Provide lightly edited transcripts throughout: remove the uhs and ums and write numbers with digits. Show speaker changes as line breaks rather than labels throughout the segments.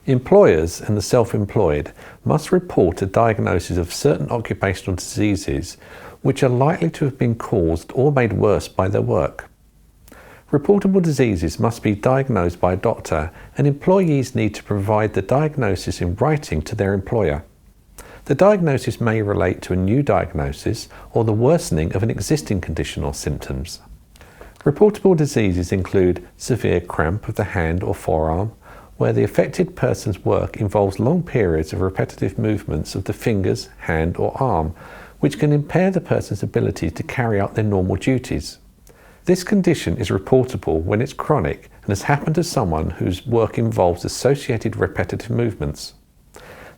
Employers and the self-employed must report a diagnosis of certain occupational diseases which are likely to have been caused or made worse by their work. Reportable diseases must be diagnosed by a doctor, and employees need to provide the diagnosis in writing to their employer. The diagnosis may relate to a new diagnosis or the worsening of an existing condition or symptoms. Reportable diseases include severe cramp of the hand or forearm, where the affected person's work involves long periods of repetitive movements of the fingers, hand or arm, which can impair the person's ability to carry out their normal duties. This condition is reportable when it's chronic and has happened to someone whose work involves associated repetitive movements.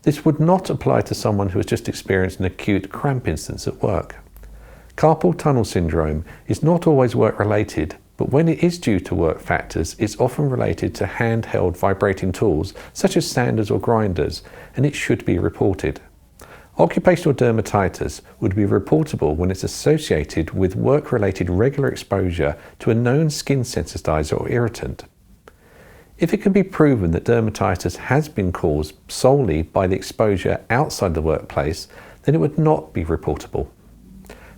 This would not apply to someone who has just experienced an acute cramp instance at work. Carpal tunnel syndrome is not always work-related, but when it is due to work factors, it's often related to handheld vibrating tools such as sanders or grinders, and it should be reported. Occupational dermatitis would be reportable when it's associated with work-related regular exposure to a known skin sensitizer or irritant. If it can be proven that dermatitis has been caused solely by the exposure outside the workplace, then it would not be reportable.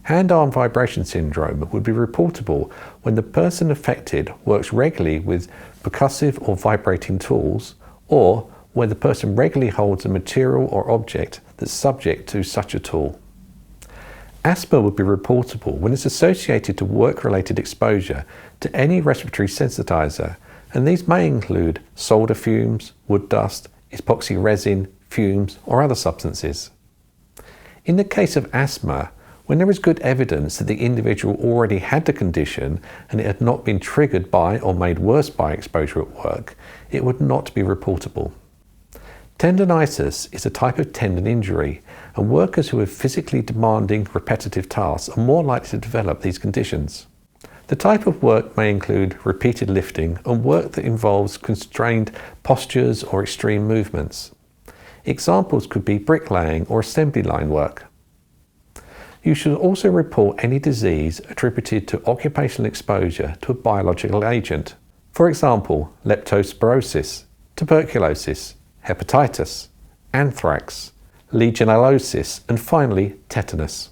Hand-arm vibration syndrome would be reportable when the person affected works regularly with percussive or vibrating tools, or where the person regularly holds a material or object that's subject to such a tool. Asthma would be reportable when it's associated to work-related exposure to any respiratory sensitizer, and these may include solder fumes, wood dust, epoxy resin, fumes, or other substances. In the case of asthma, when there is good evidence that the individual already had the condition and it had not been triggered by or made worse by exposure at work, it would not be reportable. Tendinitis is a type of tendon injury, and workers who have physically demanding repetitive tasks are more likely to develop these conditions. The type of work may include repeated lifting and work that involves constrained postures or extreme movements. Examples could be bricklaying or assembly line work. You should also report any disease attributed to occupational exposure to a biological agent. For example, leptospirosis, tuberculosis, hepatitis, anthrax, legionellosis, and finally tetanus.